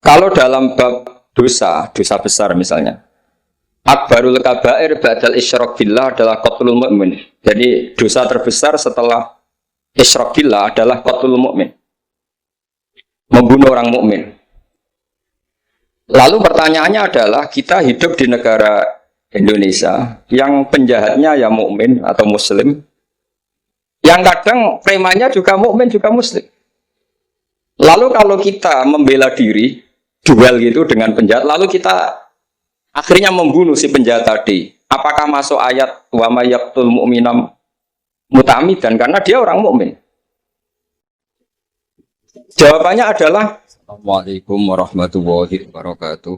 Kalau dalam bab dosa, dosa besar misalnya, akbarul kabair ba'dal isyrak billah adalah qatlul mu'min. Jadi dosa terbesar setelah isyrak billah adalah qatlul mu'min. Membunuh orang mukmin. Lalu pertanyaannya adalah kita hidup di negara Indonesia yang penjahatnya ya mukmin atau muslim, yang kadang premannya juga mukmin juga muslim. Lalu kalau kita membela diri, duel gitu dengan penjahat, lalu kita akhirnya membunuh si penjahat tadi, apakah masuk ayat wa may yaqtul mu'minam muta'ammidan karena dia orang mukmin? Jawabannya adalah Assalamualaikum warahmatullahi wabarakatuh.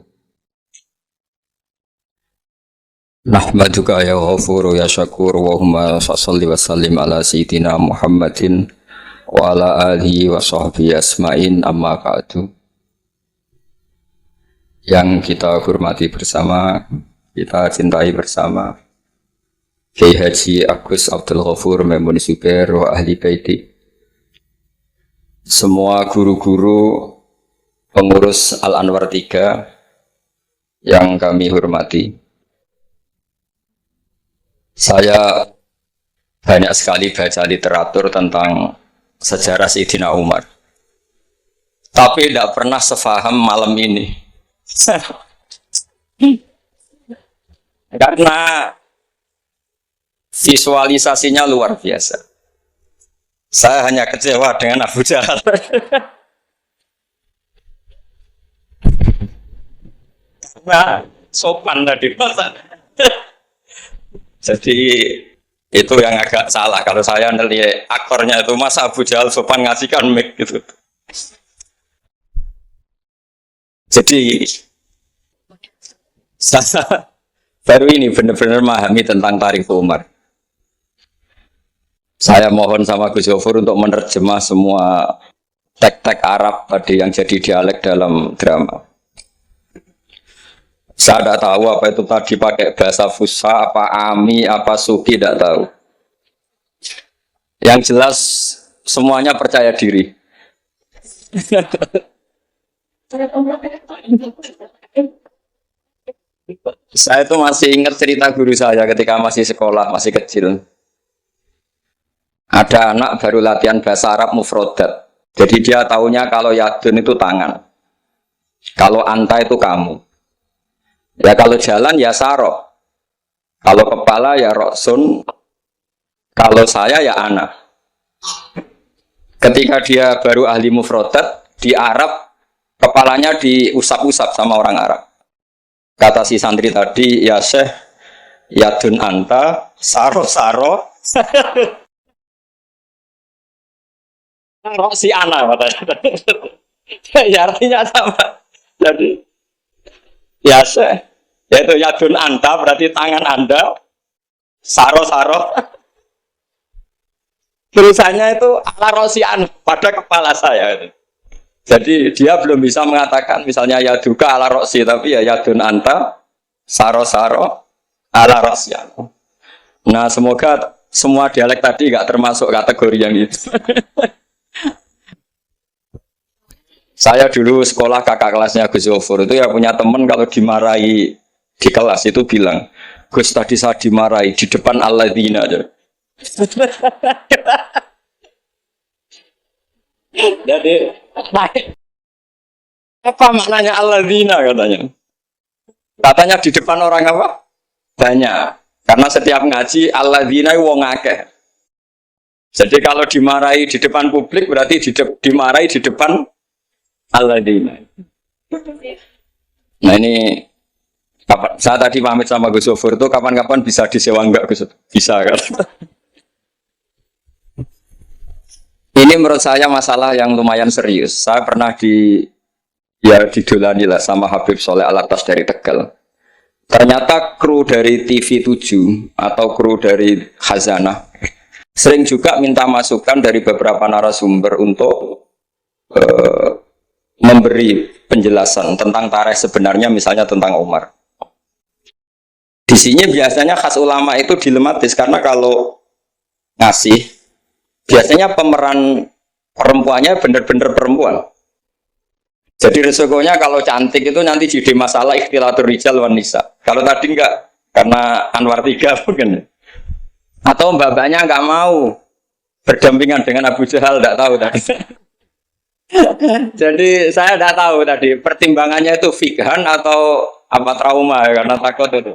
Nahmaduka ya ghafuru ya syakur wa humma salli wa sallim ala sayyidina Muhammadin wa ala alihi wa sahbihi asma'in amma ba'du. Yang kita hormati bersama, kita cintai bersama Kiai Haji Agus Abdul Ghafur Maimun Zubair wa ahli baiti, semua guru-guru pengurus Al-Anwar 3 yang kami hormati. Saya banyak sekali baca literatur tentang sejarah Sayyidina Umar, tapi tidak pernah sefaham malam ini. Karena visualisasinya luar biasa. Saya hanya kecewa dengan Abu Jahal. Karena sopan tadi. Jadi itu yang agak salah. Kalau saya nilai aktornya itu, masa Abu Jahal sopan ngasihkan mic gitu. Jadi saya baru ini benar-benar memahami tentang tarikh Umar. Saya mohon sama Gus Ghafur untuk menerjemah semua teks-teks Arab tadi yang jadi dialek dalam drama. Saya tidak tahu apa itu tadi pakai bahasa Fusha, apa Ami, apa Suki, tidak tahu. Yang jelas semuanya percaya diri. Saya itu masih ingat cerita guru saya ketika masih sekolah, masih kecil. Ada anak baru latihan bahasa Arab mufrodat. Jadi dia taunya kalau yadun itu tangan, kalau anta itu kamu. Ya kalau jalan ya saro, kalau kepala ya roksun, kalau saya ya anak. Ketika dia baru ahli mufrodat di Arab, kepalanya diusap-usap sama orang Arab. Kata si santri tadi, ya Syekh, yadun anta, saro-saro. Si anak katanya. Ya artinya sama. Jadi ya Syekh, yaitu yadun anta berarti tangan Anda, saro-saro. Tulisannya itu ala rosian pada kepala saya itu. Jadi dia belum bisa mengatakan misalnya yaduka ala rosi, tapi ya yadun anta, saro-saro, ala rosian. Nah semoga semua dialek tadi nggak termasuk kategori yang itu. Saya dulu sekolah kakak kelasnya Gus Ghafur itu ya punya teman kalau dimarahi di kelas itu bilang, Gus tadi saya dimarahi di depan alladzina aja. Jadi apa maknanya alladzina katanya? Katanya di depan orang apa? Banyak. Karena setiap ngaji alladzina wong akeh. Jadi kalau dimarahi di depan publik berarti dimarahi di depan alladzina. Nah ini kapan, saya tadi pamit sama Gus Ghafur itu kapan-kapan bisa disewa enggak Gus? Bisa kan? Ini menurut saya masalah yang lumayan serius. Saya pernah didolani lah sama Habib Soleh Alatas dari Tegal. Ternyata kru dari TV 7 atau kru dari Khazanah sering juga minta masukan dari beberapa narasumber untuk memberi penjelasan tentang tarikh sebenarnya, misalnya tentang Umar. Di sini biasanya khas ulama itu dilematis karena kalau ngasih biasanya pemeran perempuannya benar-benar perempuan. Jadi resikonya kalau cantik itu nanti jadi masalah ikhtilatur rijal wan nisa. Kalau tadi enggak, karena Anwar 3 mungkin. Atau mbak-mbaknya enggak mau berdampingan dengan Abu Jahal, enggak tahu tadi. Jadi saya enggak tahu tadi pertimbangannya itu fikhan atau apa trauma ya, karena takut itu.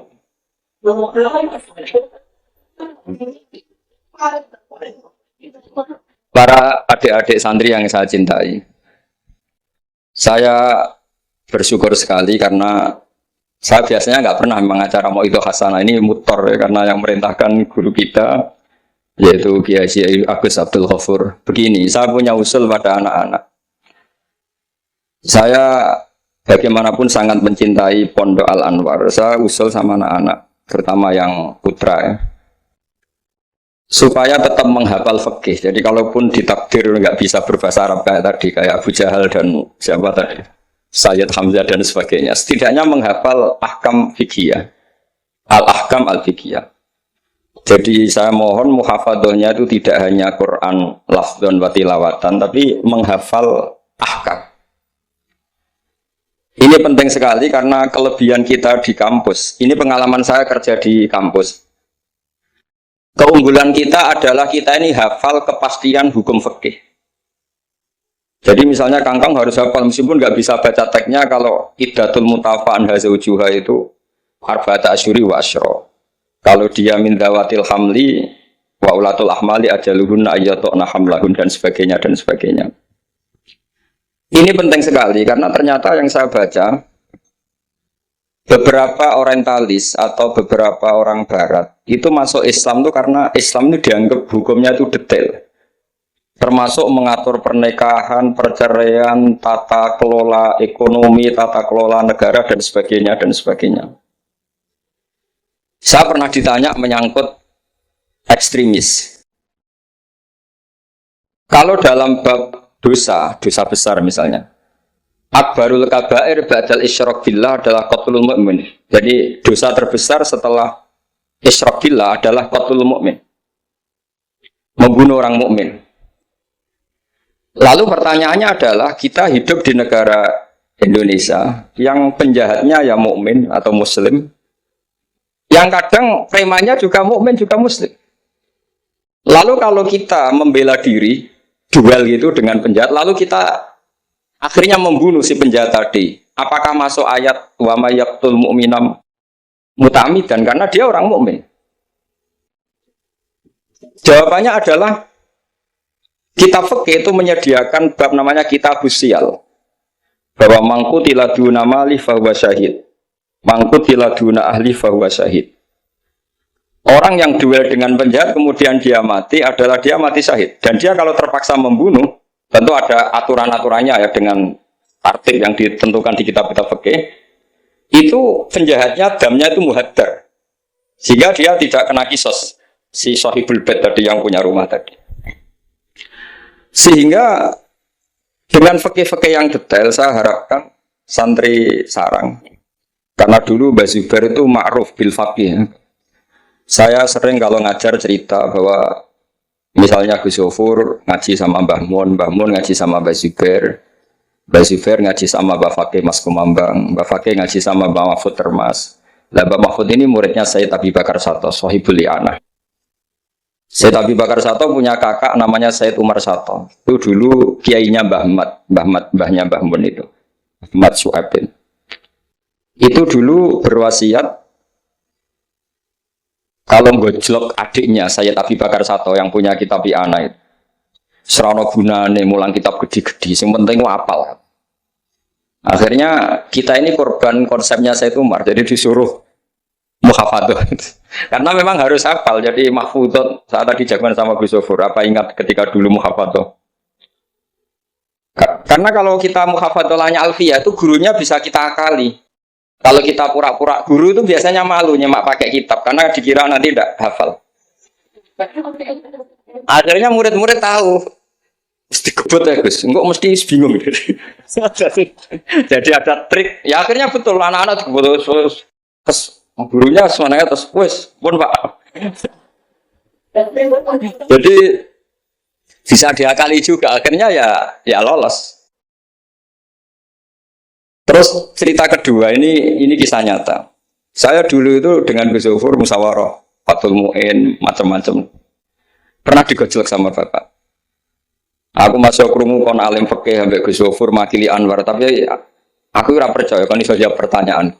Para adik-adik santri yang saya cintai, saya bersyukur sekali karena saya biasanya nggak pernah mengacara mau itu hasanah ini mutor ya, karena yang merintahkan guru kita yaitu Kiai Agus Abdul Ghafur. Begini, saya punya usul pada anak-anak. Saya bagaimanapun sangat mencintai Pondok Al Anwar. Saya usul sama anak-anak, terutama yang putra ya, supaya tetap menghafal fikih. Jadi kalaupun ditakdir nggak bisa berbahasa Arab kayak tadi, kayak Abu Jahal dan siapa tadi, Sayyid Hamzah dan sebagainya, setidaknya menghafal ahkam fikih, al-ahkam al-fikih. Jadi saya mohon muhafadzahnya itu tidak hanya Quran lafdzon wa tilawatan, tapi menghafal ahkam. Ini penting sekali karena kelebihan kita di kampus. Ini pengalaman saya kerja di kampus. Keunggulan kita adalah kita ini hafal kepastian hukum fikih. Jadi misalnya Kangkang harus hafal meskipun nggak bisa baca teksnya, kalau iddatul mutafa'an hazaujuha itu arba'ata asyuri wa asyra. Kalau dia min dawatil hamli wa ulatul ahmali ajaluhunna ayyatu'na hamlahun dan sebagainya dan sebagainya. Ini penting sekali karena ternyata yang saya baca beberapa orientalis atau beberapa orang barat itu masuk Islam itu karena Islam itu dianggap hukumnya itu detail. Termasuk mengatur pernikahan, perceraian, tata kelola ekonomi, tata kelola negara dan sebagainya dan sebagainya. Saya pernah ditanya menyangkut ekstremis. Kalau dalam bab dosa besar misalnya, akbarul kabair ba'dal isyrak billah adalah qatlul mu'min. Jadi dosa terbesar setelah isyrak billah adalah qatlul mu'min, membunuh orang mukmin. Lalu pertanyaannya adalah kita hidup di negara Indonesia yang penjahatnya ya mukmin atau muslim, yang kadang premannya juga mukmin juga muslim. Lalu kalau kita membela diri duel gitu dengan penjahat, lalu kita akhirnya membunuh si penjahat tadi, apakah masuk ayat wa may yaqtul mu'minam muta'ammidan karena dia orang mukmin? Jawabannya adalah kitab fikih itu menyediakan bab namanya kitabus siyal, bahwa mangkutila duna mali fahuwa syahid, mangkutila duna ahli fahuwa syahid. Orang yang duel dengan penjahat kemudian dia mati adalah dia mati syahid. Dan dia kalau terpaksa membunuh, tentu ada aturan-aturannya ya dengan tertib yang ditentukan di kitab-kitab fikih. Itu penjahatnya damnya itu muhaddar. Sehingga dia tidak kena kisos. Si sahibul bait tadi yang punya rumah tadi. Sehingga dengan fikih-fikih yang detail saya harapkan santri sarang. Karena dulu Mbak Zubair itu ma'ruf bil faqih ya. Saya sering kalau ngajar cerita bahwa misalnya Gus Yofur ngaji sama Mbah Mun ngaji sama Mbah Zubair ngaji sama Mbah Fakih Mas Kumambang, Mbah Fakih ngaji sama Mbah Mahfud Termas. Lah Mbah Mahfud ini muridnya Sayyid Abi Bakar Sato, Sohibul Li'anah. Sayyid Abi Bakar Sato punya kakak namanya Sayyid Umar Sato. Itu dulu kiainya mbahnya Mbah Mun itu, Ahmad Su'abin. Itu dulu berwasiat kalau gojlok adiknya Sayyid Abi Bakar Sato yang punya kitab I'anah itu, serana gunane mulang kitab gede-gede, yang penting apal. Akhirnya kita ini korban konsepnya Sayyid Umar, jadi disuruh muhafadzah. Karena memang harus hafal, jadi mahfudot saat tadi jagoan sama Gus Sofur, apa ingat ketika dulu muhafadzah? Karena kalau kita muhafadzahnya alfiyah itu gurunya bisa kita akali. Kalau kita pura-pura guru itu biasanya malu nyemak pakai kitab karena dikira nanti tidak hafal. Akhirnya murid-murid tahu mesti kebut ya Gus, enggak mesti bingung. Jadi ada trik. Ya akhirnya betul anak-anak kebut terus gurunya semuanya terus wes pun Pak. Jadi bisa diakali juga akhirnya ya lolos. Terus cerita kedua ini kisah nyata. Saya dulu itu dengan Gus Zufur musyawarah, Fathul Mu'in, macam-macam. Pernah digojlok sama bapak. Aku masuk krungu kon alim fikih ambek Gus Zufur makili Anwar, tapi aku ora percaya kon iso jawab pertanyaan.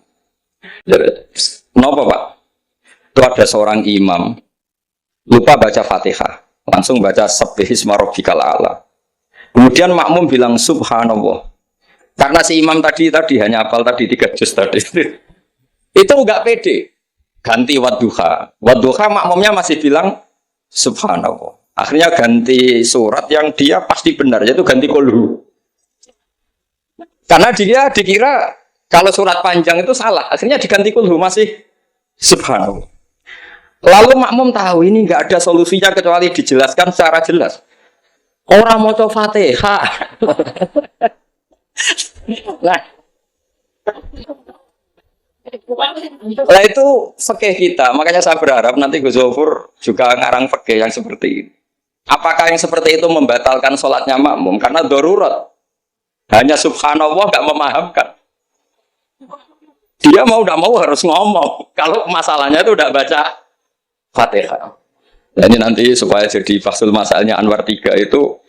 Kenapa, Pak? Itu ada seorang imam lupa baca Fatihah, langsung baca Sabbihisma rabbikal a'la. Kemudian makmum bilang subhanallah. Karena si imam tadi hanya hafal tadi 3 juz tadi. Itu enggak pede. Ganti wadduha. Wadduha makmumnya masih bilang subhanallah. Akhirnya ganti surat yang dia pasti benar, yaitu ganti kulhu. Karena dia dikira kalau surat panjang itu salah. Akhirnya diganti kulhu masih subhanallah. Lalu makmum tahu ini enggak ada solusinya kecuali dijelaskan secara jelas. Orang mau coba Fatihah. Nah itu fikih kita. Makanya saya berharap nanti Gus Zufur juga ngarang fikih yang seperti ini. Apakah yang seperti itu membatalkan sholatnya makmum? Karena darurat. Hanya subhanallah nggak memahamkan. Dia mau tidak mau harus ngomong. Kalau masalahnya itu udah baca Fatihah. Nah, ini nanti supaya jadi fasul masalahnya Anwar 3 itu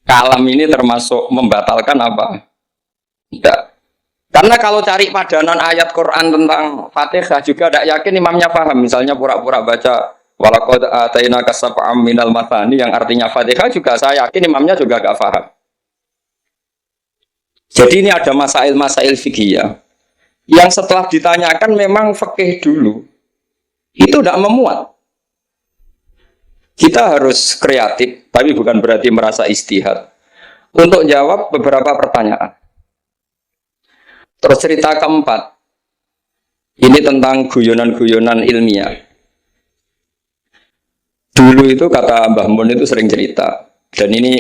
kalam ini termasuk membatalkan apa? Tidak. Karena kalau cari padanan ayat Quran tentang Fatihah juga tidak yakin imamnya paham. Misalnya pura-pura baca walaqad atainaka sab'am minal mathani yang artinya Fatihah juga saya yakin imamnya juga gak paham. Jadi ini ada masail-masail fikih yang setelah ditanyakan memang fikih dulu itu tidak memuat. Kita harus kreatif, tapi bukan berarti merasa istihad untuk jawab beberapa pertanyaan. Terus cerita keempat, ini tentang guyonan-guyonan ilmiah. Dulu itu kata Mbah Mun itu sering cerita, dan ini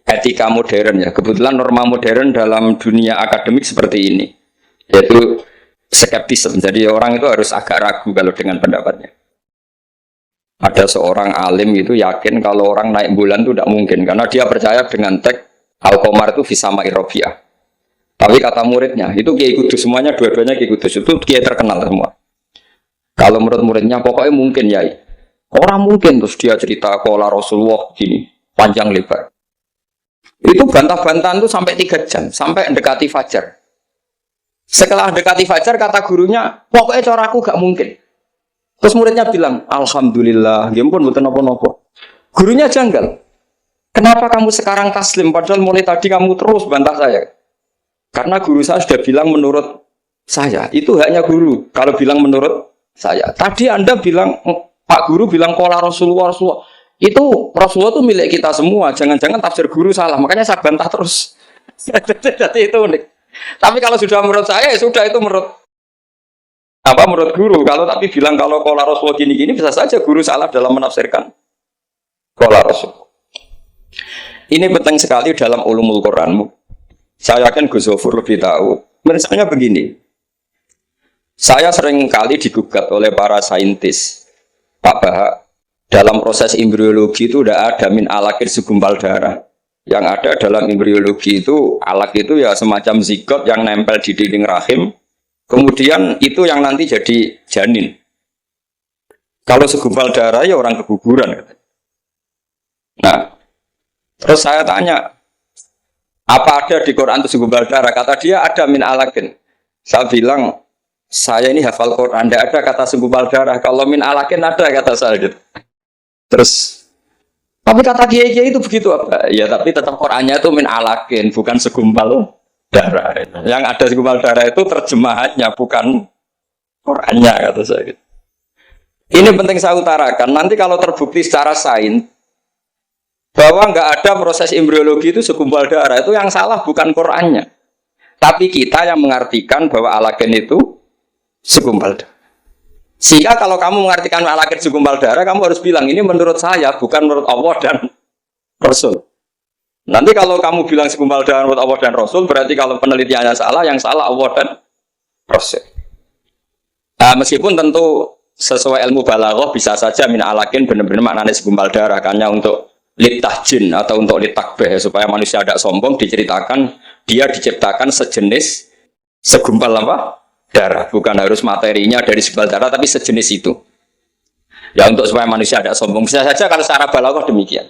etika modern ya. Kebetulan norma modern dalam dunia akademik seperti ini, yaitu skeptisme. Jadi orang itu harus agak ragu kalau dengan pendapatnya. Ada seorang alim itu yakin kalau orang naik bulan itu tidak mungkin, karena dia percaya dengan teks Al-Qamar itu bisa Robiah. Tapi kata muridnya, itu Kiai Kudus semuanya, dua-duanya Kiai Kudus itu Kiai terkenal semua. Kalau menurut muridnya pokoknya mungkin ya. Orang mungkin terus dia cerita qala Rasulullah gini, panjang lebar. Itu bantah-bantahan itu sampai 3 jam, sampai mendekati fajar. Setelah mendekati fajar kata gurunya, pokoknya cara aku gak mungkin. Terus muridnya bilang, alhamdulillah, ya ampun mboten napa-napa. Gurunya janggal. Kenapa kamu sekarang taslim padahal mulai tadi kamu terus bantah saya? Karena guru saya sudah bilang menurut saya. Itu haknya guru kalau bilang menurut saya. Tadi Anda bilang Pak Guru bilang qala Rasulullah. Itu Rasulullah itu milik kita semua. Jangan-jangan tafsir guru salah. Makanya saya bantah terus. Jadi itu unik. Tapi kalau sudah menurut saya ya sudah itu menurut guru. Kalau tapi bilang kalau qala Rasulullah gini-gini bisa saja guru salah dalam menafsirkan qala Rasul. Ini penting sekali dalam ulumul Quran. Saya yakin Gus Zufur lebih tahu. Misalnya begini. Saya sering kali digugat oleh para saintis. Pak Bahak, dalam proses embriologi itu tidak ada min alakir segumpal darah. Yang ada dalam embriologi itu, alak itu ya semacam zigot yang nempel di dinding rahim. Kemudian itu yang nanti jadi janin. Kalau segumpal darah ya orang keguguran. Nah, terus saya tanya, apa ada di Quran itu segumpal darah? Kata dia ada min alakin. Saya bilang, saya ini hafal Quran, tidak ada kata segumpal darah. Kalau min alakin ada kata saya gitu. Terus, tapi kata kiai itu begitu apa? Ya tapi tetap Qurannya itu min alakin, bukan segumpal darah. Yang ada segumpal darah itu terjemahannya, bukan Qurannya kata saya gitu. Ini penting saya utarakan. Nanti kalau terbukti secara sains bahwa nggak ada proses embriologi itu segumpal darah, itu yang salah bukan Qurannya, tapi kita yang mengartikan bahwa alakin itu segumpal darah. Sehingga kalau kamu mengartikan alakin segumpal darah, kamu harus bilang ini menurut saya, bukan menurut Allah dan Rasul. Nanti kalau kamu bilang segumpal darah menurut Allah dan Rasul, berarti kalau penelitiannya salah, yang salah Allah dan Rasul. Nah, meskipun tentu sesuai ilmu balaghah bisa saja min alakin benar-benar maknanya segumpal darah, hanya untuk litahjin atau untuk litakbeh supaya manusia tidak sombong, diceritakan dia diciptakan sejenis segumpal apa? Darah, bukan harus materinya dari segumpal darah tapi sejenis itu. Ya untuk supaya manusia tidak sombong. Bisa saja kalau secara balaghah demikian.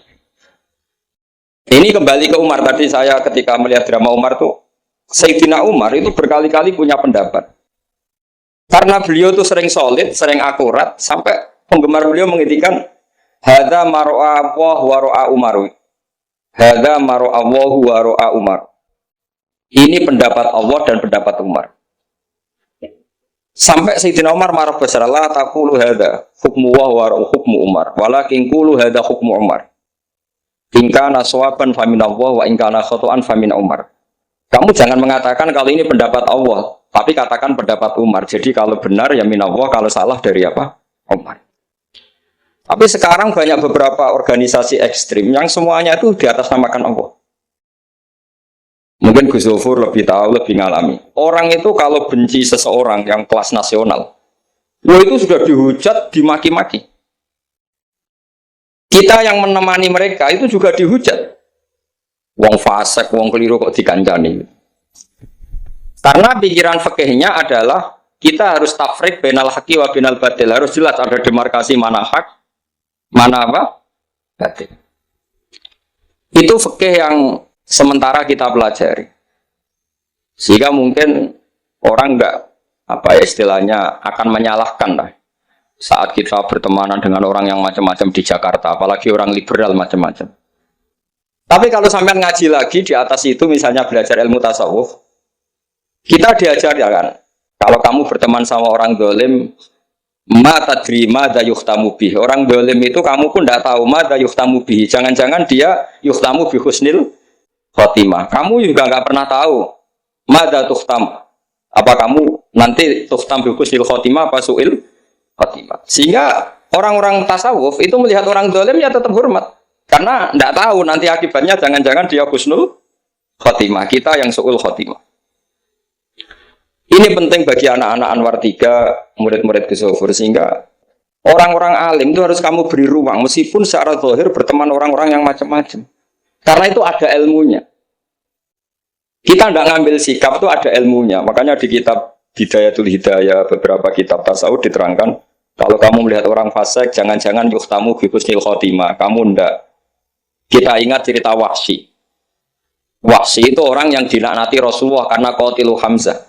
Ini kembali ke Umar tadi saya ketika melihat drama Umar tuh Sayyidina Umar itu berkali-kali punya pendapat. Karena beliau tuh sering solid, sering akurat sampai penggemar beliau mengintikan hadza maro'a Allah wa ro'a Umar. Hadza maro'a Allah wa ro'a Umar. Ini pendapat Allah dan pendapat Umar. Sampai Sayyidina Umar marah besar, la taqulu hadza hukmu wa ro'a hukmu Umar, walakin qulu hadza hukmu Umar. In kana sawaban fa min Allah wa in kana khata'an fa min Umar. Kamu jangan mengatakan kalau ini pendapat Allah, tapi katakan pendapat Umar. Jadi kalau benar ya min Allah, kalau salah dari apa? Umar. Tapi sekarang banyak beberapa organisasi ekstrim yang semuanya itu di atas namakan Allah. Mungkin Gus Zofur lebih tahu, lebih ngalami. Orang itu kalau benci seseorang yang kelas nasional, itu sudah dihujat, dimaki-maki. Kita yang menemani mereka itu juga dihujat. Wong fasik, wong keliru kok dikancani. Karena pikiran fikihnya adalah kita harus tafrik bainal haqqi wa bainal batil. Harus jelas ada demarkasi mana hak, mana apa? Batil. Itu fikih yang sementara kita pelajari. Sehingga mungkin orang enggak apa ya istilahnya akan menyalahkan lah. Saat kita bertemanan dengan orang yang macam-macam di Jakarta, apalagi orang liberal macam-macam. Tapi kalau sampean ngaji lagi di atas itu, misalnya belajar ilmu tasawuf, kita diajarkan, kalau kamu berteman sama orang dolim, ma tadri madza yuhtamu bih. Orang dolim itu kamu pun tidak tahu madza yuhtamu bih. Jangan-jangan dia yuhtamu bi husnil khotimah. Kamu juga nggak pernah tahu madza tuhtam. Apa kamu nanti tuhtam bi husnil khotimah apa suil khotimah. Sehingga orang-orang tasawuf itu melihat orang dolim ya tetap hormat. Karena tidak tahu nanti akibatnya jangan-jangan dia husnul khotimah. Kita yang suul khotimah. Ini penting bagi anak-anak Anwar 3, murid-murid Gus Zofur, sehingga orang-orang alim itu harus kamu beri ruang, meskipun secara zahir berteman orang-orang yang macam-macam. Karena itu ada ilmunya. Kita tidak ngambil sikap itu ada ilmunya. Makanya di kitab Bidayatul Hidayah, beberapa kitab tasawuf diterangkan, kalau kamu melihat orang fasik, jangan-jangan yuhtamu bi husnil khotimah. Kamu ndak. Kita ingat cerita Wahsy. Wahsy itu orang yang dilaknati Rasulullah karena qatilu Hamzah.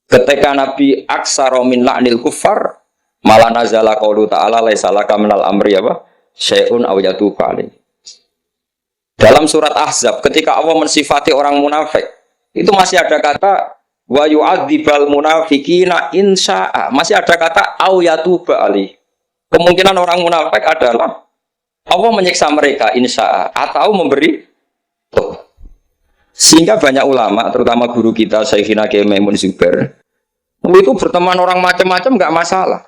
Ketika Nabi aksara min la'nil kuffar, malah nazala qaulu ta'ala laisa laka minal amri apa? Syai'un aw yatuba alaihi. Dalam surat Ahzab ketika Allah mensifati orang munafik, itu masih ada kata wa yu'adzibal munafiqina insya'a. Masih ada kata aw yatuba alaihi. Kemungkinan orang munafik adalah Allah menyiksa mereka insya'a atau memberi tobat. Sehingga banyak ulama, terutama guru kita Syekhina Kiai Maimun Zubair, itu berteman orang macam-macam nggak masalah.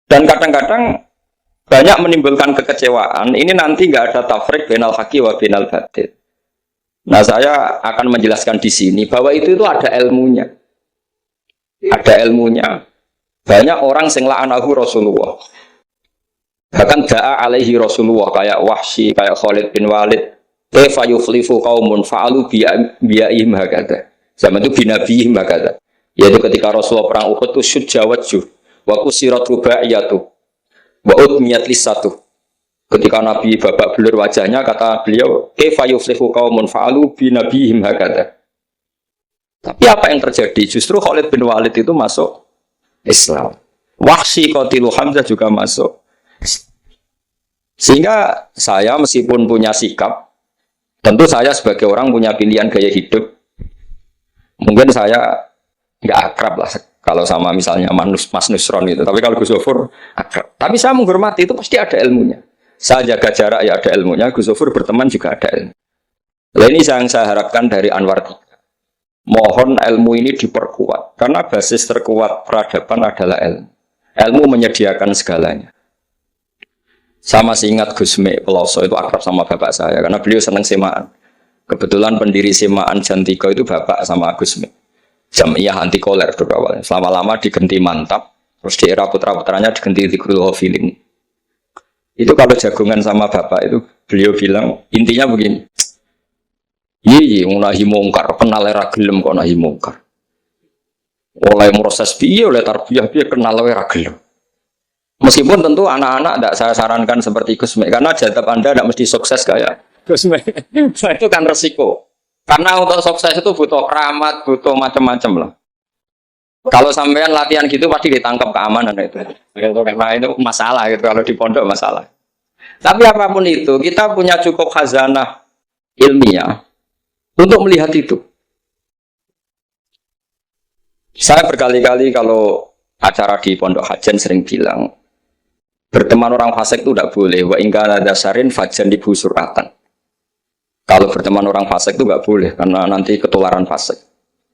Dan kadang-kadang banyak menimbulkan kekecewaan. Ini nanti nggak ada tafrik bainal haqqi wa bainal batil. Nah, saya akan menjelaskan di sini bahwa itu ada ilmunya. Ada ilmunya. Banyak orang sing la'anahu Rasulullah. Bahkan da'a alaihi Rasulullah kayak Wahsy, kayak Khalid bin Walid. Kaifa yuflifu qaumun fa'alu bi'ihim hakadha. Zaman itu binabihim hakadha. Yaitu ketika Rasulullah perang Uhud itu syujja wajjuh wa kusirat rubaiyatu wa udmiyat lisatu. Ketika Nabi babak belur wajahnya, kata beliau, kaifa yuflihu qaumun fa'alu binabihim hakadha. Tapi apa yang terjadi? Justru Khalid bin Walid itu masuk Islam. Wahsy qatilu Hamzah juga masuk. Sehingga saya meskipun punya sikap, tentu saya sebagai orang punya pilihan gaya hidup. Mungkin saya nggak akrab lah kalau sama misalnya Mas Nusron itu. Tapi kalau Gus Zofur akrab. Tapi saya menghormati, itu pasti ada ilmunya. Saya jaga jarak ya ada ilmunya. Gus Zofur berteman juga ada ilmu. Nah, ini yang saya harapkan dari Anwar 3. Mohon ilmu ini diperkuat. Karena basis terkuat peradaban adalah ilmu. Ilmu menyediakan segalanya. Saya masih ingat Gus Mek Peloso itu akrab sama bapak saya karena beliau senang semaan. Kebetulan pendiri semaan Jantika itu bapak sama Gus Mek. Jamiah anti koler dulu awalnya. Selama lama diganti Mantap, terus di era putra-putranya diganti Zikrul Ghafilin. Itu kalau jagungan sama bapak itu beliau bilang intinya begini. Iya, nahi mungkar, kenal era gelem kok nahi mungkar. Oleh proses piye, oleh tarbiyah piye kenal era gelem. Meskipun tentu anak-anak tidak saya sarankan seperti Gusme, karena jadab Anda tidak mesti sukses kayak Gusme. Itu kan resiko. Karena untuk sukses itu butuh keramat, butuh macam-macam lah. Kalau sampean latihan gitu pasti ditangkap keamanan itu. Karena itu masalah gitu kalau di pondok masalah. Tapi apapun itu, kita punya cukup khazanah ilmiah untuk melihat itu. Saya berkali-kali kalau acara di Pondok Hajan sering bilang, berteman orang fasik itu tidak boleh. Wa ingkana dasarin fajan dibu suratan. Kalau berteman orang fasik itu nggak boleh, karena nanti ketularan fasik.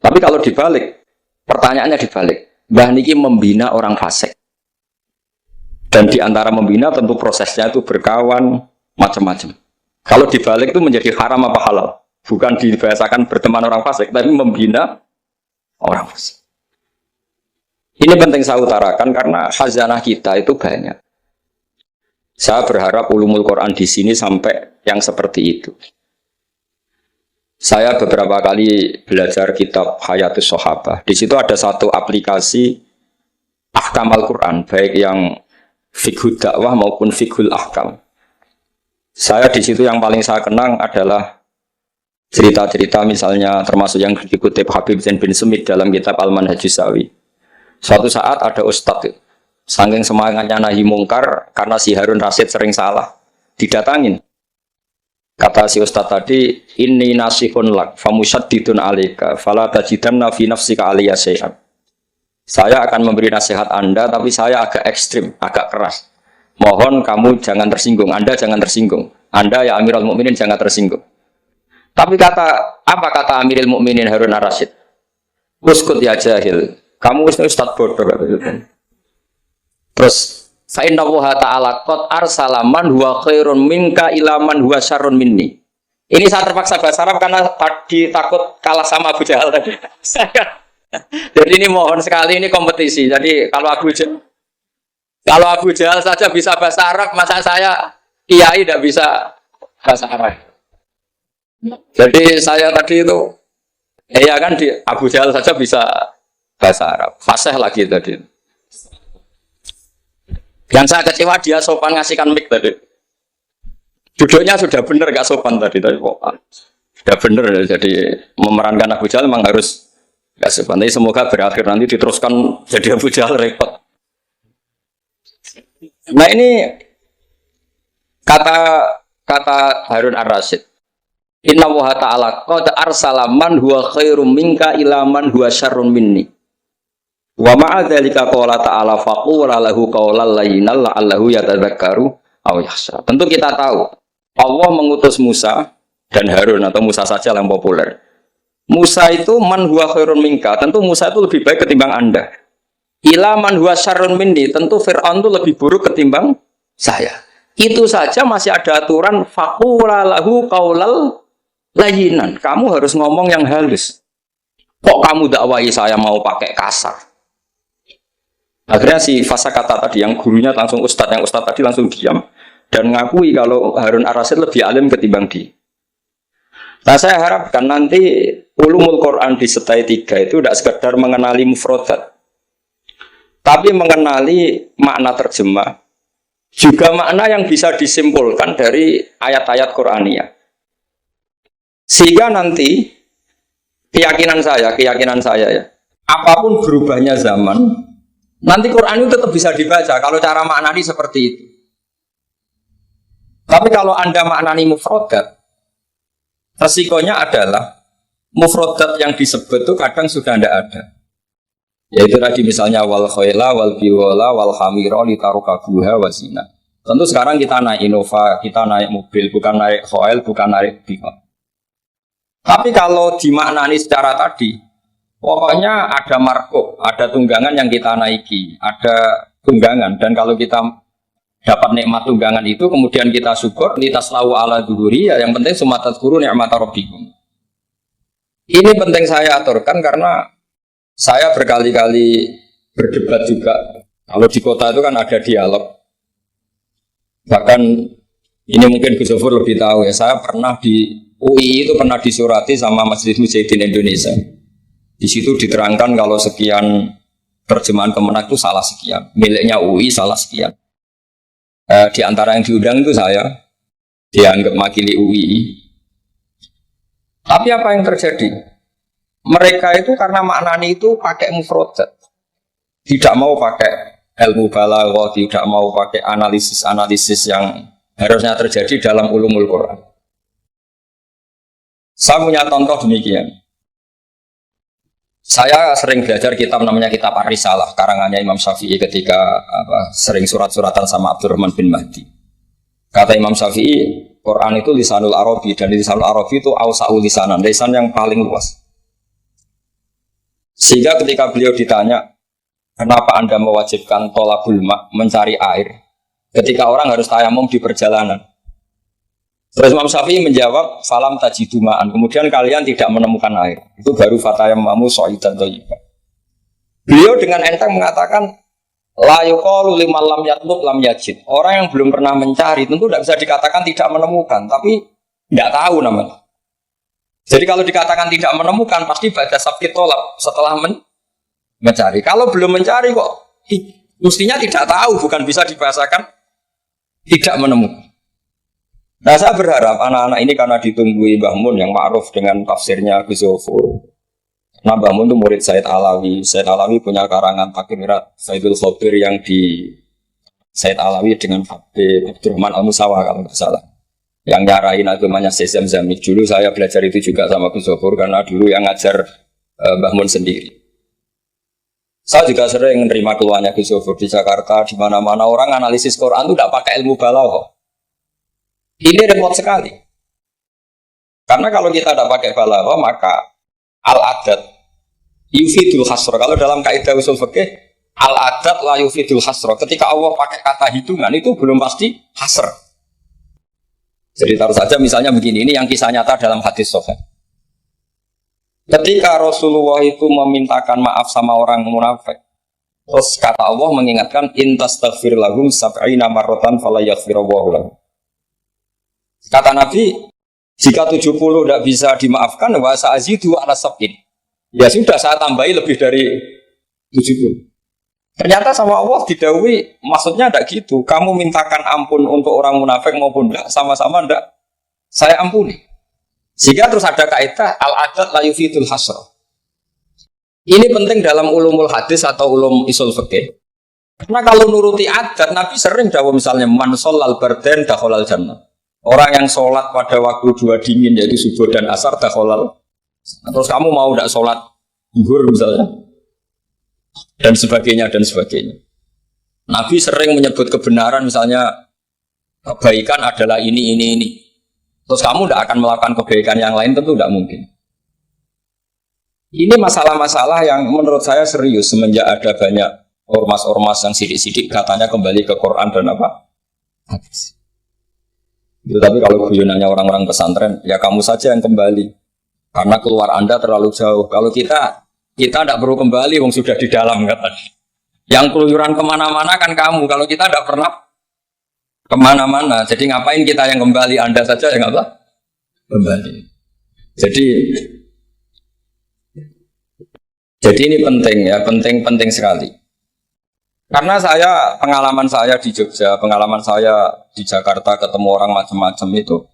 Tapi kalau dibalik, pertanyaannya dibalik. Mbah niki membina orang fasik. Dan di antara membina tentu prosesnya itu berkawan, macam-macam. Kalau dibalik itu menjadi haram apa halal? Bukan dibahasakan berteman orang fasik, tapi membina orang fasik. Ini penting saya utarakan karena khazanah kita itu banyak. Saya berharap ulumul Quran di sini sampai yang seperti itu. Saya beberapa kali belajar kitab Hayatus Sahabah. Di situ ada satu aplikasi ahkam Al-Quran, baik yang fiqhud dakwah maupun fiqhul ahkam. Saya di situ yang paling saya kenang adalah cerita-cerita misalnya termasuk yang dikutip Habib Zain bin Sumit dalam kitab Al-Manhajus Sawi. Suatu saat ada ustadz, saking semangatnya nahi mungkar karena si Harun Rasid sering salah, didatangin. Kata si ustadz tadi, inni nasihun lak, famusyaddidun alika, fala tajidanna fi nafsika aliyya syai'an. Saya akan memberi nasihat Anda, tapi saya agak ekstrim, agak keras. Mohon kamu jangan tersinggung, Anda jangan tersinggung. Anda ya Amirul Mukminin jangan tersinggung. Tapi apa kata Amirul Mukminin Harun ar-Rasyid? Uskut ya jahil. Kamu ustaz bodoh. Terus fa inna Allaha ta'ala qad arsala man huwa khairun minka ila man huwa syarrun minni. Ini saya terpaksa bahasa Arab karena tadi takut kalah sama Abu Jahal tadi. Jadi ini mohon sekali ini kompetisi. Jadi kalau Abu Jahal saja bisa bahasa Arab, masa saya kiai tidak bisa bahasa Arab. Jadi saya tadi itu, ya kan di Abu Jahal saja bisa bahasa Arab, fasih lagi tadi. Yang saya kecewa dia sopan ngasihkan mic tadi. Duduknya sudah benar gak sopan tadi sudah benar jadi memerankan Abu Jahal memang harus gak sopan. Tapi semoga berakhir nanti diteruskan jadi Abu Jahal repot. Nah ini kata Harun ar-Rasyid. Inna Allaha ta'ala qad arsala man huwa khairum minka ila man huwa syarrun minni. Wa ma'a dzalika qala ta'ala faqula lahu qawlan layyinan la'allahu yatadzakkaru aw yakhsha. Tentu kita tahu Allah mengutus Musa dan Harun atau Musa saja yang populer. Musa itu man huwa khairun minka, tentu Musa itu lebih baik ketimbang Anda. Ila man huwa syarrun minni, tentu Fir'aun itu lebih buruk ketimbang saya. Itu saja masih ada aturan faqula lahu qawlan layyinan. Kamu harus ngomong yang halus. Kok kamu dakwai saya mau pakai kasar? Akhirnya si fasa kata tadi yang gurunya langsung yang ustadz tadi langsung diam dan ngakui kalau Harun ar-Rasyid lebih alim ketimbang dia. Nah saya harapkan nanti ulumul Quran di setai 3 itu tidak sekedar mengenali mufrodat, tapi mengenali makna terjemah, juga makna yang bisa disimpulkan dari ayat-ayat Qur'aniyah. Sehingga nanti keyakinan saya ya, apapun berubahnya zaman, nanti Quran itu tetap bisa dibaca kalau cara maknani seperti itu. Tapi kalau Anda maknani mufrodat, resikonya adalah mufrodat yang disebut itu kadang sudah tidak ada. Yaitu tadi misalnya wal khayla wal biwala wal hamira litarukabuha wazina. Tentu sekarang kita naik Innova, kita naik mobil, bukan naik khayl, bukan naik biwal. Tapi kalau dimaknani secara tadi, pokoknya ada markup, ada tunggangan yang kita naiki, ada tunggangan. Dan kalau kita dapat nikmat tunggangan itu, kemudian kita syukur, litaslahu ala duhuri, ya yang penting sumatat guru ni'mata rabbikum. Ini penting saya aturkan karena saya berkali-kali berdebat juga. Kalau di kota itu kan ada dialog. Bahkan ini mungkin Gus Zofur lebih tahu ya. Saya pernah di UI itu pernah disurati sama Majelis Mujahidin Indonesia. Di situ diterangkan kalau sekian terjemahan Kemenak itu salah sekian, miliknya UI salah sekian. Di antara yang diundang itu saya dianggap makili UI. Tapi apa yang terjadi? Mereka itu karena maknani itu pakai mufrodat, tidak mau pakai ilmu balaghah, tidak mau pakai analisis-analisis yang harusnya terjadi dalam ulumul Quran. Saya punya contoh demikian. Saya sering belajar kitab namanya kitab Ar-Risalah, karangannya Imam Syafi'i ketika sering surat-suratan sama Abdurrahman bin Mahdi. Kata Imam Syafi'i, Quran itu lisanul Arabi, dan lisanul Arabi itu awsa'ul lisanan, lisan yang paling luas. Sehingga ketika beliau ditanya, kenapa Anda mewajibkan tolabul ma', mencari air, ketika orang harus tayamum di perjalanan? Terus Imam Syafi'i menjawab, falam tajidu ma'an, kemudian kalian tidak menemukan air. Itu baru fatayammamu sha'idan thayyiban. Beliau dengan enteng mengatakan, la yuqalu liman lam yatlub lam yajid. Orang yang belum pernah mencari tentu tidak bisa dikatakan tidak menemukan, tapi tidak tahu namanya. Jadi kalau dikatakan tidak menemukan, pasti baca sabkit tolak setelah mencari. Kalau belum mencari kok mestinya tidak tahu, bukan bisa dibahasakan tidak menemukan. Nah, saya berharap anak-anak ini karena ditunggui Mbah Mun yang ma'ruf dengan tafsirnya Gus Zofur. Nah, Mbah Mun itu murid Said Alawi. Said Alawi punya karangan Takmirat Saidul Khobir yang di Said Alawi dengan Habib Abdurrahman Al-Musawa kalau tidak salah. Yang nyarain agamanya Syekh Zamzami. Dulu saya belajar itu juga sama Gus Zofur karena dulu yang ngajar Mbah Mun sendiri. Saya juga sering menerima keluhannya Gus Zofur di Jakarta, di mana-mana orang analisis Quran itu tidak pakai ilmu balaghah. Ini repot sekali. Karena kalau kita tidak pakai balaghah, maka al-adat yufidul hasra. Kalau dalam kaidah usul fikih, al-adat la yufidul hasra. Ketika Allah pakai kata hitungan itu belum pasti hasr. Jadi taruh saja misalnya begini, ini yang kisah nyata dalam hadis sahih. Ketika Rasulullah itu memintakan maaf sama orang munafik, terus kata Allah mengingatkan intastaghfir lahum sab'ina marratan fala yaghfirullahu lahum. Kata Nabi, jika 70 tidak bisa dimaafkan, wa sa'azidu ala sab'in. Ya sudah, saya tambahi lebih dari 70. Ternyata sama Allah didhawuhi, maksudnya tidak gitu. Kamu mintakan ampun untuk orang munafik maupun tidak, sama-sama tidak saya ampuni. Sehingga terus ada kaidah al-adat la yufidul hasra. Ini penting dalam ulumul hadis atau ulum usul fikih. Karena kalau nuruti adat, Nabi sering dawuh misalnya man shallal bardain dakhalal jannah. Orang yang sholat pada waktu dua dingin yaitu subuh dan asar dakhalal. Terus kamu mau tidak sholat zuhur misalnya, dan sebagainya dan sebagainya. Nabi sering menyebut kebenaran misalnya kebaikan adalah ini. Terus kamu tidak akan melakukan kebaikan yang lain, tentu tidak mungkin. Ini masalah-masalah yang menurut saya serius semenjak ada banyak ormas-ormas yang sidik-sidik katanya kembali ke Quran dan apa? Hadis. Tapi kalau guyonannya orang-orang pesantren, ya kamu saja yang kembali. Karena keluar Anda terlalu jauh. Kalau kita tidak perlu kembali, wong sudah di dalam katanya. Yang keluyuran kemana-mana kan kamu. Kalau kita tidak pernah kemana-mana, jadi ngapain kita yang kembali? Anda saja yang apa? Kembali. Jadi ini penting ya, penting sekali. Karena pengalaman saya di Jogja, pengalaman saya di Jakarta ketemu orang macam-macam itu,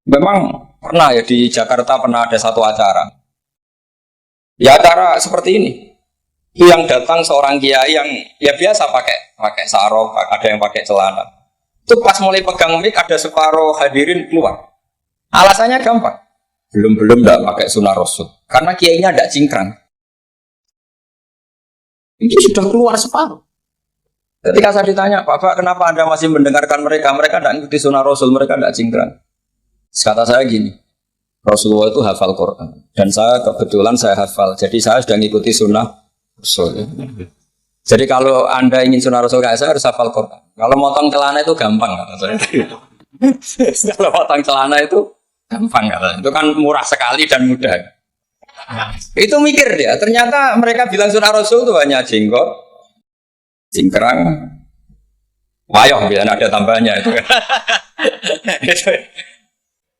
memang pernah ya di Jakarta pernah ada satu acara. Ya acara seperti ini. Itu yang datang seorang kiai yang ya biasa pakai sarung, ada yang pakai celana. Itu pas mulai pegang mic ada separuh hadirin keluar. Alasannya gampang. Belum enggak pakai sunah rasul. Karena kiainya enggak cingkrang. Itu sudah keluar separuh. Ketika saya ditanya, Pak, kenapa Anda masih mendengarkan mereka? Mereka tidak ikuti sunnah Rasul, mereka tidak cingkrang. Kata saya gini, Rasulullah itu hafal Quran. Dan saya kebetulan saya hafal, jadi saya sudah mengikuti sunnah Rasul. Jadi kalau Anda ingin sunnah Rasul kayak saya harus hafal Quran. Kalau motong celana itu gampang. Kalau motong celana itu gampang. Itu kan murah sekali dan mudah. Itu mikir dia, ternyata mereka bilang sunnah Rasul itu hanya jenggot, cingkrang, Wayang biar ada tambahnya itu.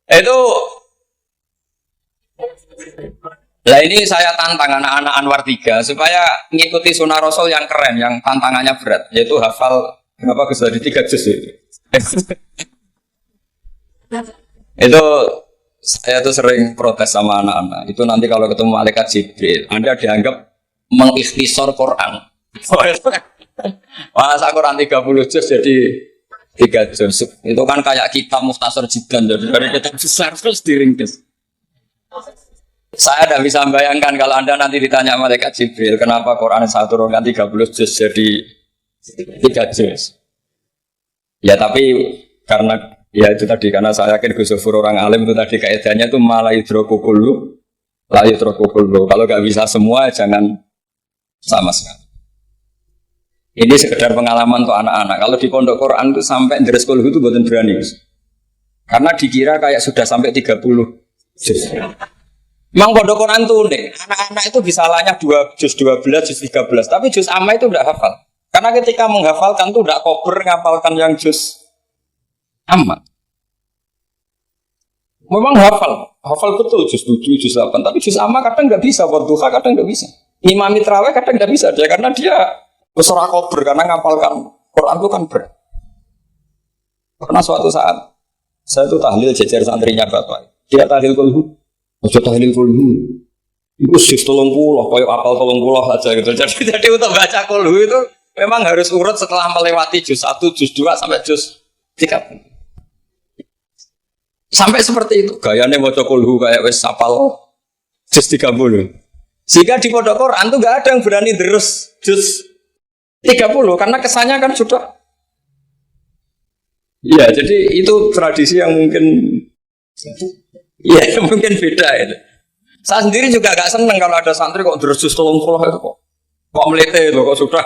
itu Lah ini saya tantang anak-anak Anwar 3 supaya ngikuti sunnah Rasul yang keren, yang tantangannya berat, yaitu hafal berapa Gus tadi 3 juz itu. Itu saya tuh sering protes sama anak-anak. Itu nanti kalau ketemu malaikat Jibril, Anda dianggap mengikhtisar Quran. Masa Quran 30 juz jadi 3 juz. Itu kan kayak kitab Mukhtasar Jiddan dari kitab besar terus diringkes. Saya tidak bisa membayangkan kalau Anda nanti ditanya malaikat Jibril, kenapa Quran saya turunkan 30 juz jadi 3 juz. Ya tapi karena ya itu tadi, karena saya yakin Gus Zofur orang alim itu tadi kaidahnya itu malah hidrokukulu, la hidrokukulu. Kalau nggak bisa semua jangan sama sekali. Ini sekedar pengalaman untuk anak-anak. Kalau di pondok Quran itu sampai deres kulhu itu buatan berani. Karena dikira kayak sudah sampai 30 juz. Memang pondok Quran itu unik. Anak-anak itu bisa lanya 2 juz 12, juz 13. Tapi juz amma itu tidak hafal. Karena ketika menghafalkan itu tidak kober ngapalkan yang juz amma. Memang hafal betul juz 7, juz 8. Tapi juz amma kadang nggak bisa. Wadduha kadang nggak bisa. Imam Mitraweh kadang nggak bisa. Dia karena dia besar kober karena ngapalkan Quran itu kan berat. Pernah suatu saat saya itu tahlil jejer santrinya bapak. Dia tahlil kulhu. Ojo tahlil kulhu. Itu juz 30, koyo apal 30 aja gitu. Jadi untuk baca kulhu itu memang harus urut setelah melewati juz 1, juz 2 sampai juz 3. Sampai seperti itu. Gayanya maca kulhu kayak wis apal juz 30. Sehingga di pondok Quran tuh enggak ada yang berani terus juz 30 karena kesannya kan sudah. Iya, jadi itu tradisi yang mungkin iya, mungkin beda itu. Saya sendiri juga gak seneng kalau ada santri kok terus juz 30 itu kok melete itu kok sudah.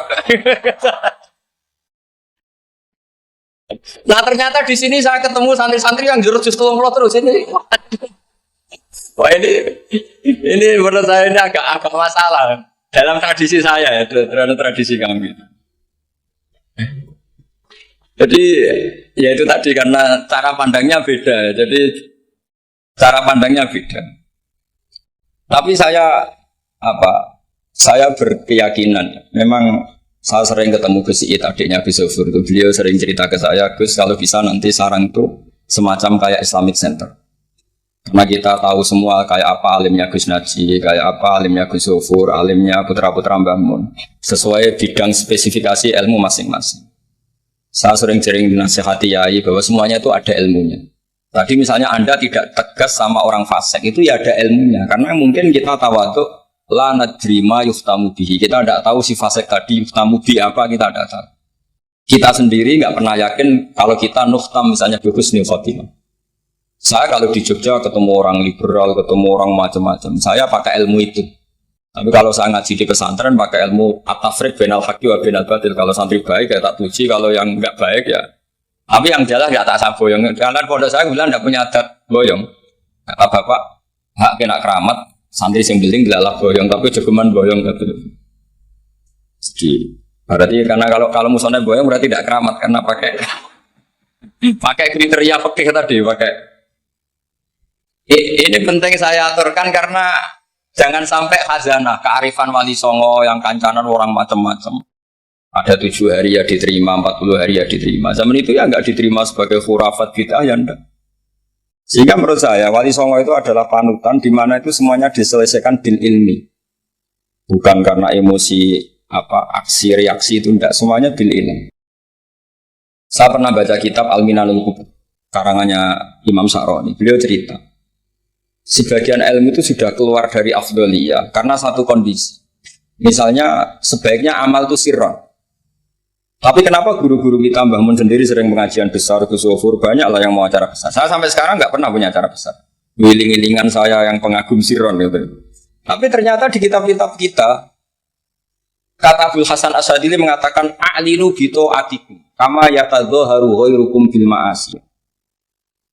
Nah ternyata di sini saya ketemu santri-santri yang jurus juz 30 terus ini. Wah ini menurut saya ini agak masalah dalam tradisi saya ya, terhadap tradisi kami. Jadi ya itu tadi karena cara pandangnya beda. Jadi cara pandangnya beda. Tapi saya berkeyakinan. Memang saya sering ketemu Gus Iit, adiknya Gus Zofur itu. Beliau sering cerita ke saya, Gus kalau bisa nanti sarang itu semacam kayak Islamic Center. Karena kita tahu semua kayak apa alimnya Gus Najih, kayak apa alimnya Gus Zofur, alimnya putra-putra Mbah Mun. Sesuai bidang spesifikasi ilmu masing-masing. Saya sering dinasihati yai bahwa semuanya itu ada ilmunya. Tadi misalnya Anda tidak tegas sama orang fasik, itu ya ada ilmunya. Karena mungkin kita tawadhu la nadrima yuftamu bihi. Kita tidak tahu si fasik tadi yuftamu bihi apa, kita tidak tahu. Kita sendiri nggak pernah yakin kalau kita nukhtam misalnya bagus nih khotimah. Saya kalau di Jogja ketemu orang liberal, ketemu orang macam-macam, saya pakai ilmu itu. Tapi kalau saya ngaji di pesantren pakai ilmu at-tafriq bainal haqqi wa bainal batil. Kalau santri baik ya tak puji, kalau yang nggak baik ya. Tapi yang jelas nggak tak saboyong. Karena pondok saya bilang tidak punya adat boyong. Kata bapak, hak kena keramat, santri sing beling gelalah boyong, tapi jogeman boyong gitu. Jadi berarti karena kalau musuhnya boyong berarti tidak keramat karena pakai kriteria fikih tadi pakai. Ini penting saya aturkan karena jangan sampai khazanah, kearifan wali songo yang kancanan orang macam-macam. Ada 7 hari ya diterima, 40 hari ya diterima. Zaman itu ya nggak diterima sebagai khurafat bid'ah ya enggak. Sehingga menurut saya wali songo itu adalah panutan di mana itu semuanya diselesaikan bil ilmi. Bukan karena emosi aksi reaksi itu enggak, semuanya bil ilmi. Saya pernah baca kitab Al-Minanul Kubur karangannya Imam Sa'roni. Beliau cerita sebagian ilmu itu sudah keluar dari afdholiyah karena satu kondisi. Misalnya sebaiknya amal itu sirron. Tapi kenapa guru-guru kita Mbah Mun sendiri sering pengajian besar, Gus Zofur, banyak lah yang mau acara besar. Saya sampai sekarang nggak pernah punya acara besar. Wiling-wilingan saya yang pengagum sirron gitu. Tapi ternyata di kitab-kitab kita, kata Abdul Hasan Asadili mengatakan a'linu bito atikum kama yatadzaharu ghairukum bil ma'asi.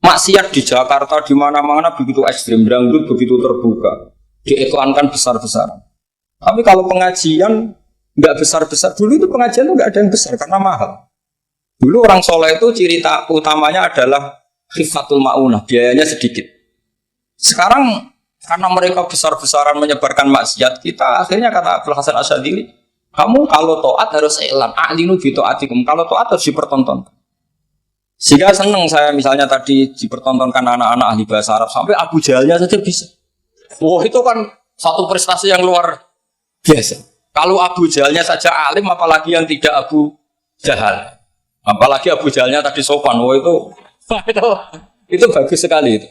Maksiat di Jakarta di mana-mana begitu ekstrim, dangdut begitu terbuka, diiklankan besar-besaran. Tapi kalau pengajian nggak besar-besar, dulu itu pengajian itu nggak ada yang besar karena mahal. Dulu orang soleh itu ciri utamanya adalah khifatul ma'unah, biayanya sedikit. Sekarang karena mereka besar-besaran menyebarkan maksiat, kita akhirnya kata Abdul Hasan Asyadzili, kamu kalau taat harus iklan, a'linu bi ta'atikum. Kalau taat harus dipertontonkan. Sehingga senang saya misalnya tadi dipertontonkan anak-anak ahli bahasa Arab sampai Abu Jahalnya saja bisa. Wah, itu kan satu prestasi yang luar biasa. Kalau Abu Jahalnya saja alim, apalagi yang tidak Abu Jahal. Apalagi Abu Jahalnya tadi sopan. Wah, itu bagus sekali itu.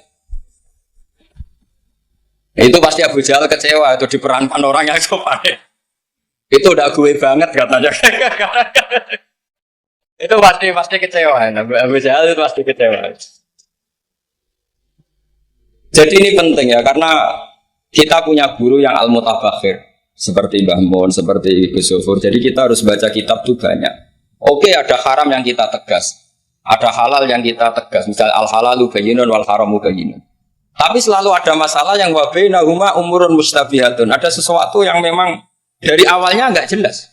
Itu pasti Abu Jahal kecewa itu diperankan orang yang sopan. Itu udah gue banget katanya. Itu pasti kecewa. Abu Jahal itu pasti kecewa. Jadi ini penting ya, karena kita punya guru yang al-mutabakhir seperti Mbah Mun, seperti Gus Zufur. Jadi kita harus baca kitab itu banyak. Oke, ada haram yang kita tegas, ada halal yang kita tegas. Misal al-halalu bayyinun wal haramu bayyinun. Tapi selalu ada masalah yang wa bainahuma umurun mustabihatun. Ada sesuatu yang memang dari awalnya enggak jelas.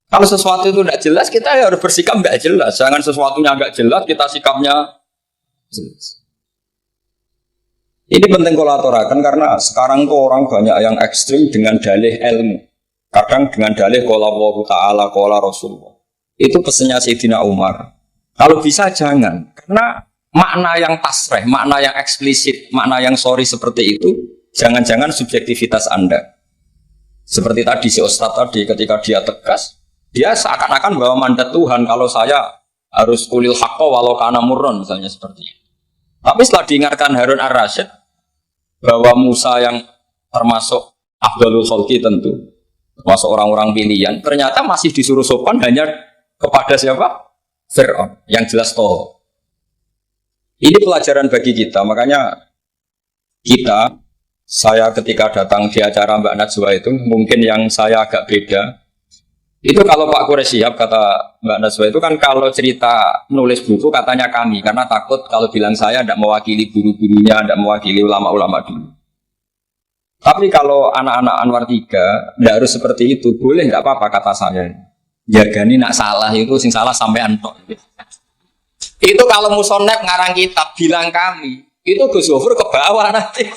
Kalau sesuatu itu enggak jelas, kita harus bersikap enggak jelas. Jangan sesuatunya enggak jelas, kita sikapnya jelas. Ini penting kolaborasikan karena sekarang tuh orang banyak yang ekstrim dengan dalih ilmu. Kadang dengan dalih qala Allah Ta'ala, qala Rasulullah. Itu pesannya Sayyidina Umar. Kalau bisa jangan. Karena makna yang tasreh, makna yang eksplisit, makna yang sorry seperti itu, jangan-jangan subjektivitas Anda. Seperti tadi si Ustadz tadi, ketika dia tegas, dia seakan-akan bahwa mandat Tuhan, kalau saya harus kulil haqqa walau kana murron, misalnya seperti itu. Tapi setelah diingatkan Harun ar-Rasyid, bahwa Musa yang termasuk Afdalul Khalqi tentu, termasuk orang-orang pilihan, ternyata masih disuruh sopan hanya kepada siapa? Fir'aun, yang jelas toh. Ini pelajaran bagi kita, makanya saya ketika datang di acara Mbak Najwa itu, mungkin yang saya agak beda, itu kalau Pak Quraisy Shihab kata Mbak Najwa itu kan kalau cerita nulis buku katanya kami, karena takut kalau bilang saya tidak mewakili guru-gurunya, tidak mewakili ulama-ulama dulu. Tapi kalau anak-anak Anwar 3, tidak harus seperti itu, boleh tidak apa-apa kata saya. Jagani nak salah itu, sing salah sampai antok. Itu kalau musonef ngarang kitab bilang kami, itu Gus Zufur ke bawah nanti.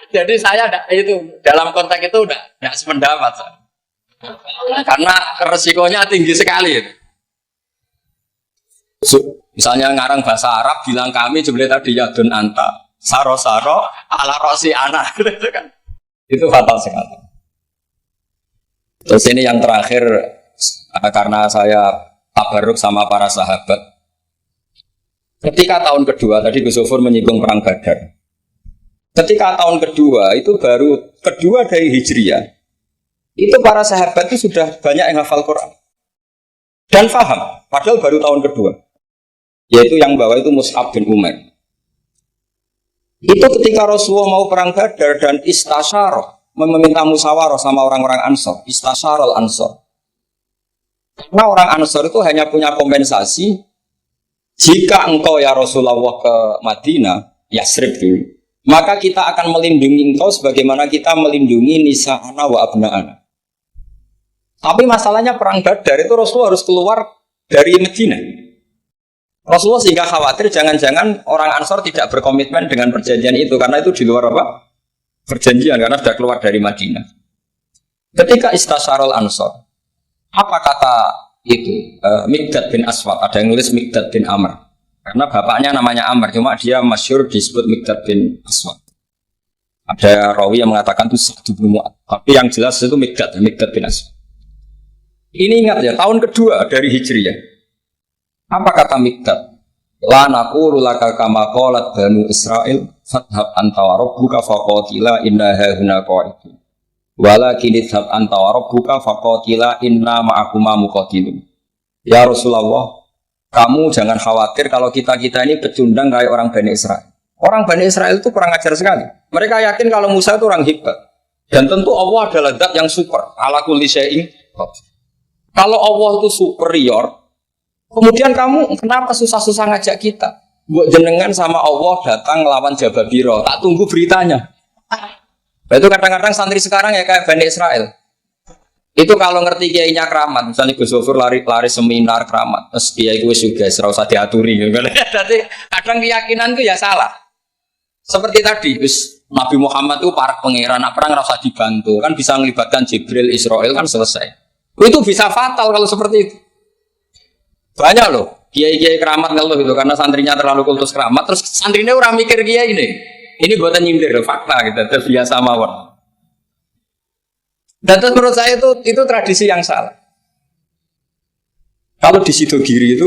Jadi saya itu dalam konteks itu tidak sependapat. Karena resikonya tinggi sekali. Misalnya ngarang bahasa Arab bilang kami jumlah tadi yadun anta, saro-saro ala rosi anak, gitu kan. Itu fatal sekali. Terus ini yang terakhir, karena saya tabarruk sama para sahabat. Ketika tahun kedua, tadi Gus Zufur menyinggung perang Badar. Ketika tahun kedua, itu baru kedua dari Hijriah, itu para sahabat itu sudah banyak yang hafal Quran. Dan faham, padahal baru tahun kedua. Yaitu yang bawa itu Mus'ab bin Umair. Itu ketika Rasulullah mau perang Badar dan istasyarah, meminta musyawarah sama orang-orang Ansor, istasyarah Ansor. Karena orang Ansor itu hanya punya kompensasi, jika engkau ya Rasulullah ke Madinah, Yasrib dulu, maka kita akan melindungi engkau sebagaimana kita melindungi nisa'ana wa abna'ana. Tapi masalahnya perang Badar itu Rasulullah harus keluar dari Madinah. Rasulullah sehingga khawatir jangan-jangan orang Ansor tidak berkomitmen dengan perjanjian itu, karena itu di luar apa? Perjanjian, karena sudah keluar dari Madinah. Ketika istasyarul Ansor, apa kata itu? Miqdad bin Aswad, ada yang nulis Miqdad bin Amr. Karena bapaknya namanya Amr, cuma dia masyhur disebut Miqdad bin Aswad. Ada rawi yang mengatakan itu Sa'd bin Mu'adz, tapi yang jelas itu Miqdad bin Aswad. Ini ingat ya, tahun kedua dari Hijriah. Apa kata Miqdad? La naqulu laka kama qalat Banu Israil fadhhab anta wa rabbuka faqatila inna hahuna qa'idun. Walakin idhhab anta wa rabbuka faqatila inna ma'akuma muqatilun. Ya Rasulullah, kamu jangan khawatir kalau kita ini pecundang kayak orang Bani Israel. Orang Bani Israel itu kurang ajar sekali. Mereka yakin kalau Musa itu orang hebat. Dan tentu Allah adalah zat yang super. Ala kulli syai'in. Kalau Allah itu superior, kemudian kamu kenapa susah-susah ngajak kita? Buat jenengan sama Allah datang lawan Jababiro, tak tunggu beritanya. Itu kadang-kadang santri sekarang ya kayak Bani Israel. Itu kalau ngerti kiainya keramat, misalnya Gus Zofur lari seminar keramat, terus kiai gue juga serau usah diaturi. Jadi kadang keyakinan itu ya salah. Seperti tadi, Nabi Muhammad itu para pangeran, perang rasa dibantu, kan bisa melibatkan Jibril, Israel kan selesai. Itu bisa fatal kalau seperti itu. Banyak loh, kiai-kiai keramat kalau gitu, karena santrinya terlalu kultus keramat, terus santrinya orang mikir kiai ini. Ini buatan nyindir, fakta gitu, terus biasa mawon. Dan terus menurut saya itu tradisi yang salah. Kalau di Sidogiri itu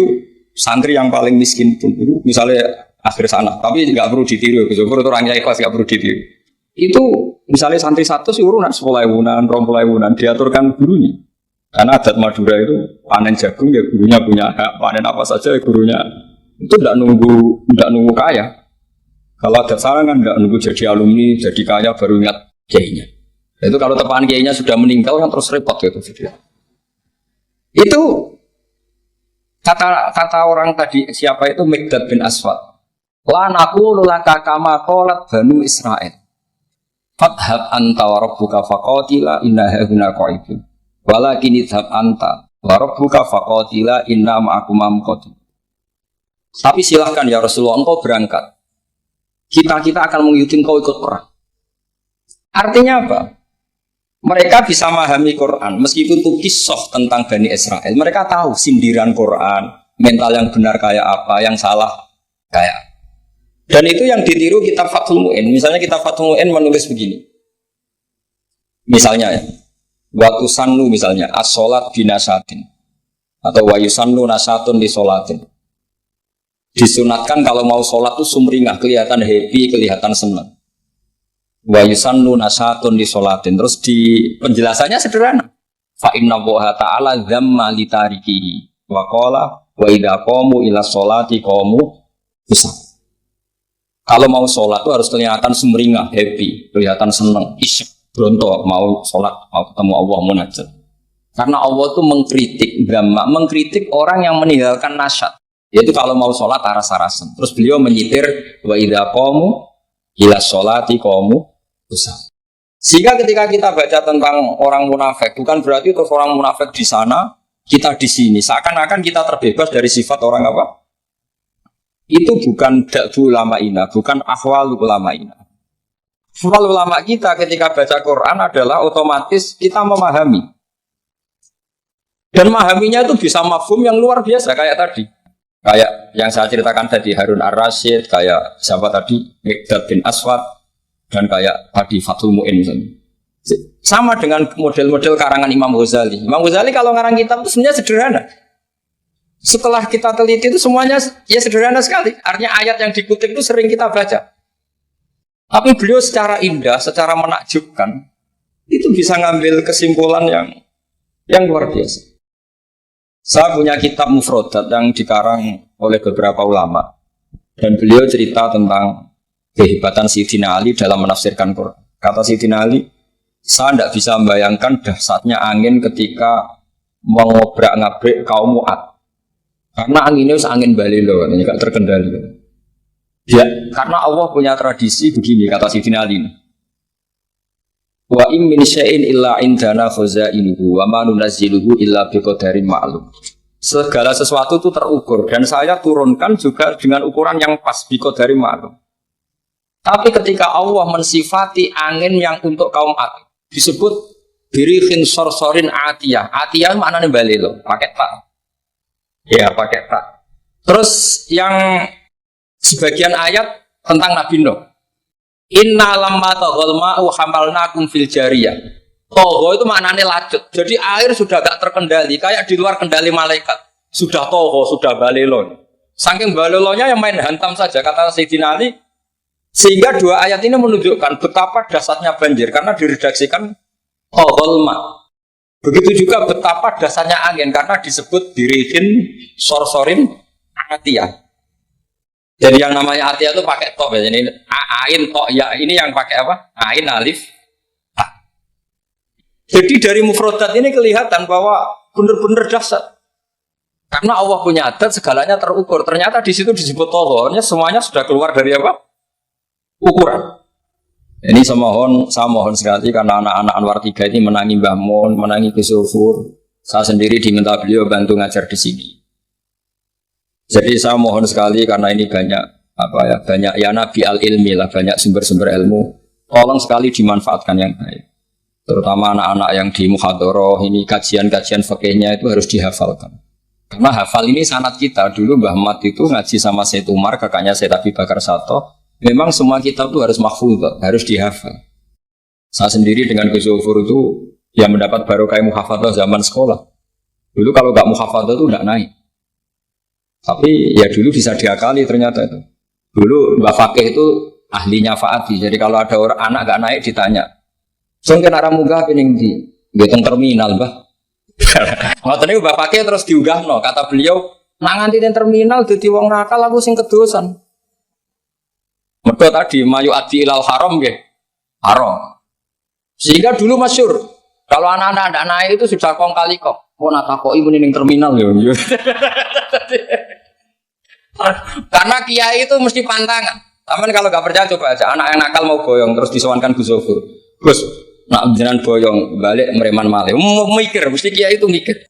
santri yang paling miskin pun itu misalnya akhir sana, tapi nggak perlu ditiru. Itu orangnya ikhlas nggak perlu ditiru. Itu misalnya santri satu sih urunan 10.000-an, 20.000-an diaturkan gurunya. Karena adat Madura itu panen jagung ya gurunya punya hak, panen apa saja ya gurunya. Itu tidak nunggu kaya. Kalau adat sana kan tidak nunggu jadi alumni, jadi kaya baru ingat kiainya. Itu kalau tepan kiainya sudah meninggal kan terus repot gitu. Itu kata orang tadi siapa itu Mikdad bin Aswad. La naqulu laka kama qalat Banu Israil. Fadhhab anta wa rabbuka faqatila inna hauna qa'idun. Walakin idhab anta wa rabbuka faqatila inna ma'akum muqatil. Tapi silahkan ya Rasulullah, engkau berangkat. Kita akan mengikuti engkau ikut perang. Artinya apa? Mereka bisa memahami Quran, meskipun itu kisah tentang Bani Israel. Mereka tahu sindiran Quran, mental yang benar kayak apa, yang salah kayak apa. Dan itu yang ditiru kitab Fathul Mu'in. Misalnya kitab Fathul Mu'in menulis begini. Misalnya ya, waktu sannu misalnya, as-sholat binasatin. Atau wa yusannu nasatun di sholatin. Disunatkan kalau mau sholat itu sumringah, kelihatan happy, kelihatan senang. Wa yusannu nasatun di sholatin. Terus di penjelasannya sederhana. Fa inna Allaha ta'ala dzamma li tarikihi wa qala wa idza qamu ila sholati qamu kusal. Kalau mau sholat itu harus kelihatan sumringah, happy, kelihatan senang, isyik, bronto mau sholat, mau ketemu Allah munajat. Karena Allah itu mengkritik orang yang meninggalkan nasyat. Yaitu kalau mau sholat aras-arasan. Terus beliau menyitir wa idza qamu ila sholati qamu kusal. Sehingga ketika kita baca tentang orang munafik, bukan berarti terus orang munafik di sana, kita di sini. Seakan-akan kita terbebas dari sifat orang apa? Itu bukan da'bu ulama'ina, bukan ahwal ulama'ina. Ahwal ulama kita ketika baca Quran adalah otomatis kita memahami. Dan memahaminya itu bisa mafhum yang luar biasa kayak tadi. Kayak yang saya ceritakan tadi Harun Ar-Rasyid, kayak siapa tadi Mikdad bin Aswad, dan kayak tadi Fathul Mu'in misalnya. Sama dengan model-model karangan Imam Ghazali. Imam Ghazali kalau ngarang kitab itu sebenarnya sederhana. Setelah kita teliti itu semuanya ya sederhana sekali. Artinya ayat yang dikutip itu sering kita baca. Tapi beliau secara indah, secara menakjubkan, itu bisa ngambil kesimpulan yang luar biasa. Saya punya kitab Mufrodat yang dikarang oleh beberapa ulama. Dan beliau cerita tentang kehebatan Sayyidina Ali dalam menafsirkan Quran. Kata Sayyidina Ali, saya tidak bisa membayangkan dahsyatnya angin ketika mengobrak-ngabrik kaum Mu'ad. Karena anginnya angin balilo, ini gak terkendali. Ya, karena Allah punya tradisi begini, kata Sayyidina Ali. Wa in min syai'in illa indana khazainuhu wa ma nunazziluhu illa biqadarin ma'lum. Segala sesuatu itu terukur dan saya turunkan juga dengan ukuran yang pas biqadarin ma'lum. Tapi ketika Allah mensifati angin yang untuk kaum Ad disebut birikhin sorsorin atiyah. Atiyah maknanya balilo, pakai tak. Ya, pakai tak. Terus yang sebagian ayat tentang Nabi Nuh. Inna lamma taghal ma'u hamalnakum fil jariyah. Toho itu maknanya lacut. Jadi air sudah gak terkendali, kayak di luar kendali malaikat. Sudah toho, sudah balelon. Saking balelonya yang main hantam saja kata Sayyidina Ali. Sehingga dua ayat ini menunjukkan betapa dahsyatnya banjir karena diredaksikan taghal ma'. Begitu juga betapa dasarnya angin karena disebut dirihin sorsorin atiyah. Jadi yang namanya atiyah itu pakai tok ya. Ini ain tok ya. Ini yang pakai apa? Ain alif. Jadi dari mufrodat ini kelihatan bahwa benar-benar dahsyat. Karena Allah punya adat segalanya terukur. Ternyata di situ disebut tohornya semuanya sudah keluar dari apa? Ukuran. Ini saya mohon sekali karena anak-anak Anwar 3 ini menangi Mbah Mun, menangi Gus Sufur. Saya sendiri diminta beliau bantu ngajar di sini. Jadi saya mohon sekali karena ini banyak banyak ya nabi al ilmi lah, banyak sumber-sumber ilmu. Tolong sekali dimanfaatkan yang baik. Terutama anak-anak yang di muhadharah ini kajian-kajian fikihnya itu harus dihafalkan. Karena hafal ini sanad kita. Dulu Mbah Mat itu ngaji sama Said Umar, kakaknya Said Abi Bakar Sato. Memang semua kitab itu harus mahfudz, harus dihafal. Saya sendiri dengan Gus Zufur itu yang mendapat barokah muhafadzah zaman sekolah. Dulu kalau nggak muhafadzah itu nggak naik. Tapi ya dulu bisa diakali ternyata itu. Dulu Mbak Fakih itu ahlinya Fa'ati. Jadi kalau ada orang anak nggak naik ditanya, "Song kena ramuga pening di getong terminal, Mbah." Ngoten niku Mbak Fakih terus diunggahno. Kata beliau, "Nak nganti ning terminal dadi wong nakal aku sing kedosan." Mereka tadi mayu adi ilal haram nggih. Haram. Sehingga dulu masyhur kalau anak-anak tidak naik itu sudah kong kali kong. Mau natakoi ning terminal ya. Karena kiai itu mesti pantangan. Taman kalau nggak percaya coba aja anak yang nakal mau boyong terus disowankan Gus Zufur. Gus, nak jenengan boyong balik mereman malih. Mikir, mesti kiai itu mikir.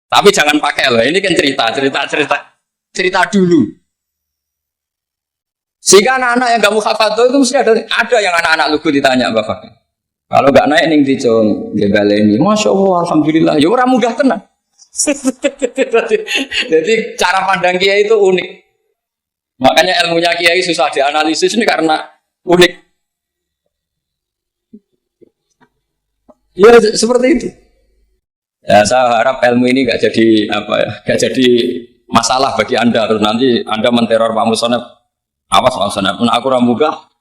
Tapi jangan pakai loh. Ini kan cerita dulu. Sehingga anak-anak yang gak muhafadzah itu mesti ada yang anak-anak lugu ditanya Bapak. Kalau gak naik ning dicong dia baleni. Masya Allah, alhamdulillah. Ya orang munggah tenang. Jadi cara pandang kiai itu unik. Makanya ilmunya kiai susah dianalisis ini karena unik. Ya seperti itu. Ya saya harap ilmu ini gak jadi gak jadi masalah bagi Anda. Terus nanti Anda menteror Pak Musonef. Awas langsung aku ramuga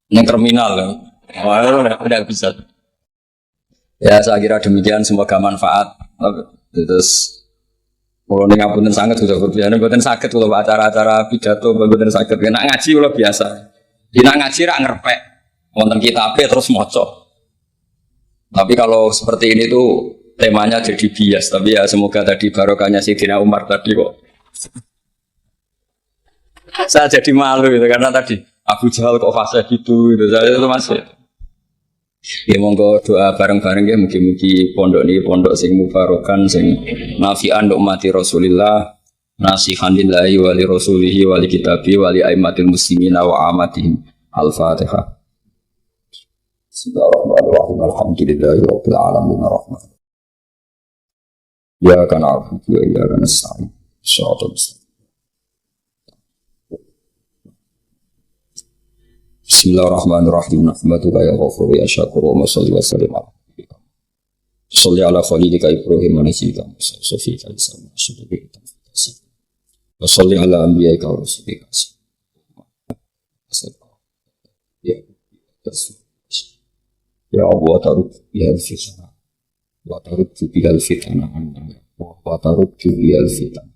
yang terminal. Udah bisa. Ya saya kira demikian, semoga manfaat. Terus kalau ning ngapunten sanget sudah berbiasa, mboten saged kalau acara-acara pidato mboten saged. Nek ngaji kula biasa. Dina ngaji rak ngerpek. Wonten kitabe terus maca. Tapi kalau seperti ini tuh temanya jadi bias. Tapi ya semoga tadi barokahnya Sayyidina Umar tadi kok. Saya jadi malu itu karena tadi Abu Jahal kok fase gitu saya itu masih. Ya monggo doa bareng-bareng ya mugi-mugi pondok ini pondok sing mubarokan sing nafi'an ummati Rasulillah nasihan lillahi wa li rasulihi wa li kitabi wa li aimatil muslimina wa amatihim. Al-Fatihah. Bismillahirrahmanirrahim. Alhamdulillahi rabbil alamin arrahman. Ya kana abudu wa ya kana nasta'in. Shiratal mustaqim. Bismillahirrahmanirrahim. Nahmaduka ya ghafur ya syakur wa salli wa sallim ala nabiyyika. Shalli ala khalilika Ibrahim wa nabiyyika Musa safika Isa wa syukurika. Wa shalli ala anbiyika wa rasulika. Ya Allah tarud bihal fitnah wa tarud bihal fitnah wa tarud bihal fitnah